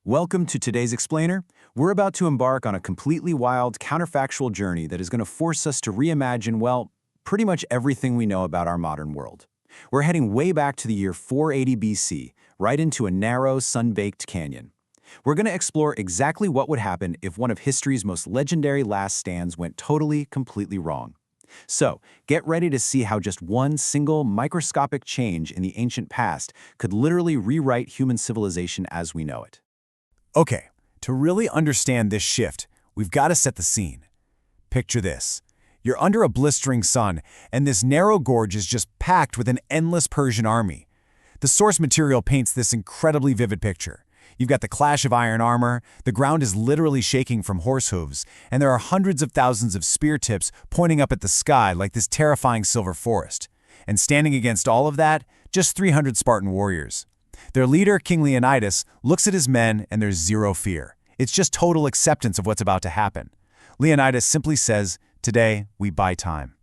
Welcome to today's Explainer. We're about to embark on a completely wild, counterfactual journey that is going to force us to reimagine, well, pretty much everything we know about our modern world. We're heading way back to the year 480 BC, right into a narrow, sun-baked canyon. We're going to explore exactly what would happen if one of history's most legendary last stands went totally, completely wrong. So, get ready to see how just one single, microscopic change in the ancient past could literally rewrite human civilization as we know it. Okay, to really understand this shift, we've got to set the scene. Picture this. You're under a blistering sun, and this narrow gorge is just packed with an endless Persian army. The source material paints this incredibly vivid picture. You've got the clash of iron armor, the ground is literally shaking from horse hooves, and there are hundreds of thousands of spear tips pointing up at the sky like this terrifying silver forest. And standing against all of that, just 300 Spartan warriors. Their leader, King Leonidas, looks at his men and there's zero fear. It's just total acceptance of what's about to happen. Leonidas simply says, "Today, we buy time."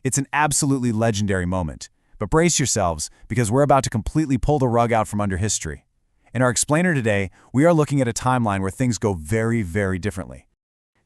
It's an absolutely legendary moment. But brace yourselves, because we're about to completely pull the rug out from under history. In our explainer today, we are looking at a timeline where things go very, very differently.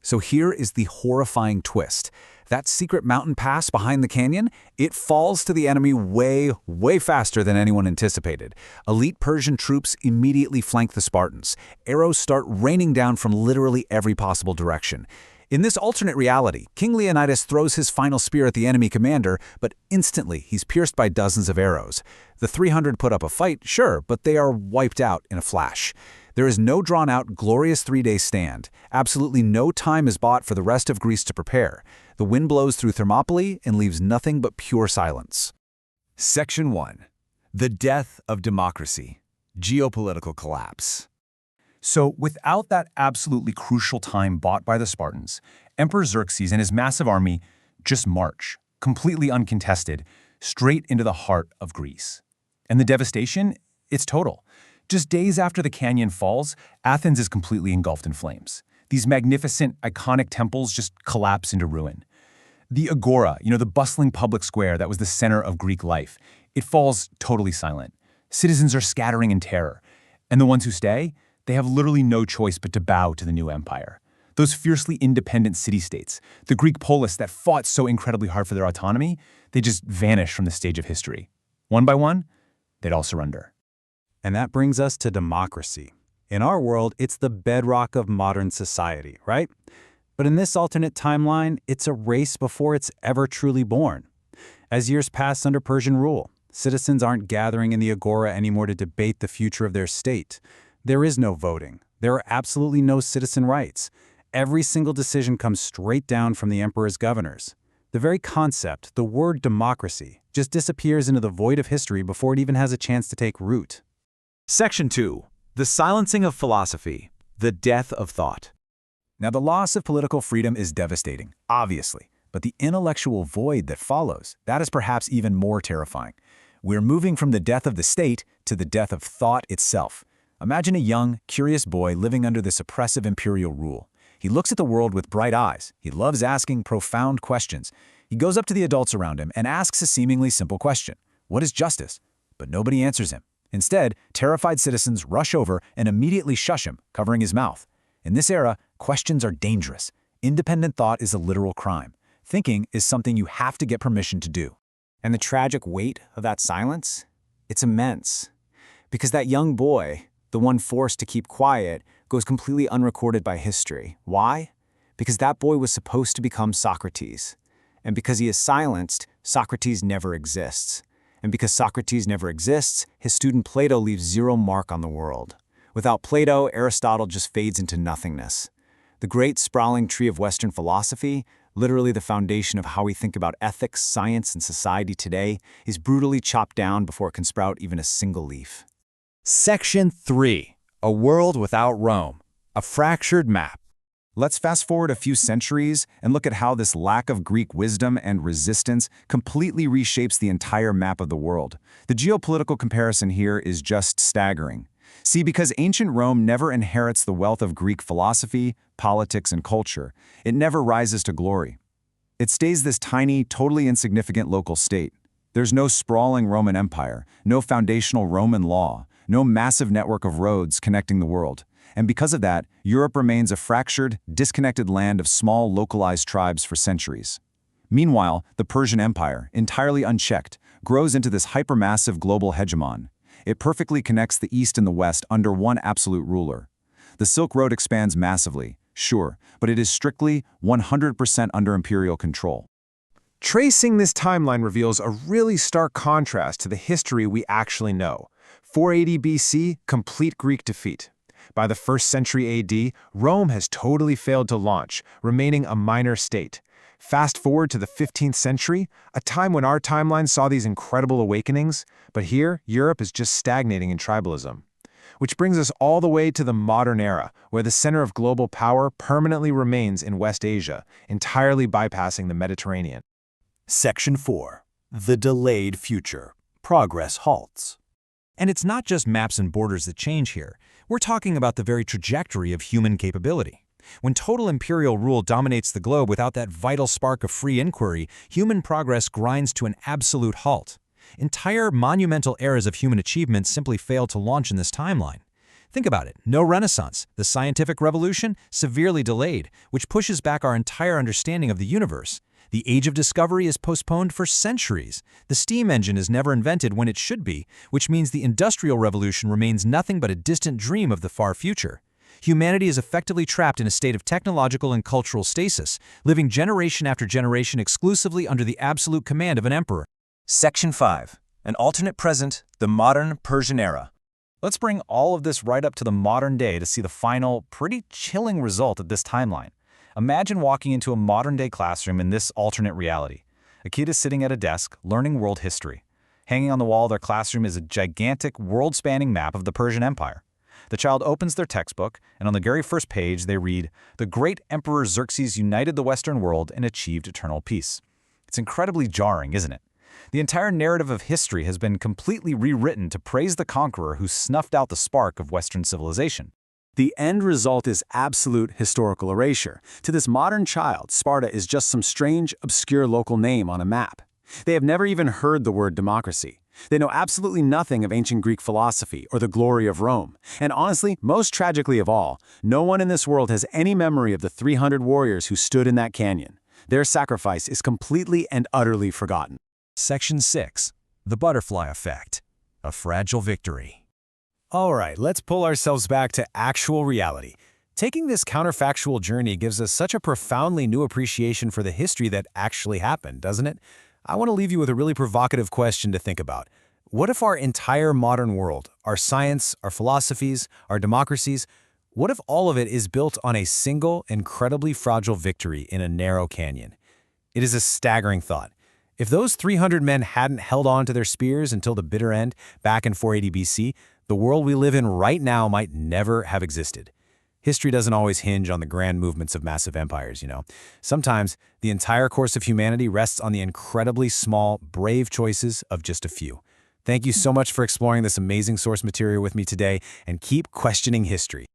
So here is the horrifying twist. That secret mountain pass behind the canyon, it falls to the enemy way, way faster than anyone anticipated. Elite Persian troops immediately flank the Spartans. Arrows start raining down from literally every possible direction. In this alternate reality, King Leonidas throws his final spear at the enemy commander, but instantly he's pierced by dozens of arrows. The 300 put up a fight, sure, but they are wiped out in a flash. There is no drawn-out, glorious three-day stand. Absolutely no time is bought for the rest of Greece to prepare. The wind blows through Thermopylae and leaves nothing but pure silence. Section 1. The Death of Democracy. Geopolitical Collapse. So, without that absolutely crucial time bought by the Spartans, Emperor Xerxes and his massive army just march, completely uncontested, straight into the heart of Greece. And the devastation? It's total. Just days after the canyon falls, Athens is completely engulfed in flames. These magnificent, iconic temples just collapse into ruin. The agora, the bustling public square that was the center of Greek life, it falls totally silent. Citizens are scattering in terror. And the ones who stay? They have literally no choice but to bow to the new empire. Those fiercely independent city-states, the Greek polis that fought so incredibly hard for their autonomy, they just vanish from the stage of history. One by one, they'd all surrender. And that brings us to democracy. In our world, it's the bedrock of modern society, right? But in this alternate timeline, it's a race before it's ever truly born. As years pass under Persian rule, citizens aren't gathering in the agora anymore to debate the future of their state. There is no voting. There are absolutely no citizen rights. Every single decision comes straight down from the emperor's governors. The very concept, the word democracy, just disappears into the void of history before it even has a chance to take root. Section 2. The Silencing of Philosophy. The Death of Thought. Now, the loss of political freedom is devastating, obviously, but the intellectual void that follows, that is perhaps even more terrifying. We're moving from the death of the state to the death of thought itself. Imagine a young, curious boy living under this oppressive imperial rule. He looks at the world with bright eyes. He loves asking profound questions. He goes up to the adults around him and asks a seemingly simple question. What is justice? But nobody answers him. Instead, terrified citizens rush over and immediately shush him, covering his mouth. In this era, questions are dangerous. Independent thought is a literal crime. Thinking is something you have to get permission to do. And the tragic weight of that silence? It's immense. Because that young boy, the one forced to keep quiet, goes completely unrecorded by history. Why? Because that boy was supposed to become Socrates. And because he is silenced, Socrates never exists. And because Socrates never exists, his student Plato leaves zero mark on the world. Without Plato, Aristotle just fades into nothingness. The great sprawling tree of Western philosophy, literally the foundation of how we think about ethics, science, and society today, is brutally chopped down before it can sprout even a single leaf. Section 3. A World Without Rome. A Fractured Map. Let's fast forward a few centuries and look at how this lack of Greek wisdom and resistance completely reshapes the entire map of the world. The geopolitical comparison here is just staggering. See, because ancient Rome never inherits the wealth of Greek philosophy, politics, and culture, it never rises to glory. It stays this tiny, totally insignificant local state. There's no sprawling Roman Empire, no foundational Roman law, no massive network of roads connecting the world. And because of that, Europe remains a fractured, disconnected land of small, localized tribes for centuries. Meanwhile, the Persian Empire, entirely unchecked, grows into this hypermassive global hegemon. It perfectly connects the East and the West under one absolute ruler. The Silk Road expands massively, sure, but it is strictly 100% under imperial control. Tracing this timeline reveals a really stark contrast to the history we actually know. 480 BC, complete Greek defeat. By the 1st century AD, Rome has totally failed to launch, remaining a minor state. Fast forward to the 15th century, a time when our timeline saw these incredible awakenings, but here, Europe is just stagnating in tribalism. Which brings us all the way to the modern era, where the center of global power permanently remains in West Asia, entirely bypassing the Mediterranean. Section 4. The Delayed Future. Progress halts. And it's not just maps and borders that change here. We're talking about the very trajectory of human capability. When total imperial rule dominates the globe without that vital spark of free inquiry, human progress grinds to an absolute halt. Entire monumental eras of human achievement simply fail to launch in this timeline. Think about it. No Renaissance. The scientific revolution? Severely delayed, which pushes back our entire understanding of the universe. The age of discovery is postponed for centuries. The steam engine is never invented when it should be, which means the Industrial Revolution remains nothing but a distant dream of the far future. Humanity is effectively trapped in a state of technological and cultural stasis, living generation after generation exclusively under the absolute command of an emperor. Section 5. An alternate present, the modern Persian era. Let's bring all of this right up to the modern day to see the final, pretty chilling result of this timeline. Imagine walking into a modern-day classroom in this alternate reality. A kid is sitting at a desk, learning world history. Hanging on the wall of their classroom is a gigantic, world-spanning map of the Persian Empire. The child opens their textbook, and on the very first page they read, "The great Emperor Xerxes united the Western world and achieved eternal peace." It's incredibly jarring, isn't it? The entire narrative of history has been completely rewritten to praise the conqueror who snuffed out the spark of Western civilization. The end result is absolute historical erasure. To this modern child, Sparta is just some strange, obscure local name on a map. They have never even heard the word democracy. They know absolutely nothing of ancient Greek philosophy or the glory of Rome. And honestly, most tragically of all, no one in this world has any memory of the 300 warriors who stood in that canyon. Their sacrifice is completely and utterly forgotten. Section 6. The Butterfly Effect. A Fragile Victory. All right, let's pull ourselves back to actual reality. Taking this counterfactual journey gives us such a profoundly new appreciation for the history that actually happened, doesn't it? I want to leave you with a really provocative question to think about. What if our entire modern world, our science, our philosophies, our democracies, what if all of it is built on a single, incredibly fragile victory in a narrow canyon? It is a staggering thought. If those 300 men hadn't held on to their spears until the bitter end, back in 480 BC, the world we live in right now might never have existed. History doesn't always hinge on the grand movements of massive empires, you know. Sometimes, the entire course of humanity rests on the incredibly small, brave choices of just a few. Thank you so much for exploring this amazing source material with me today, and keep questioning history.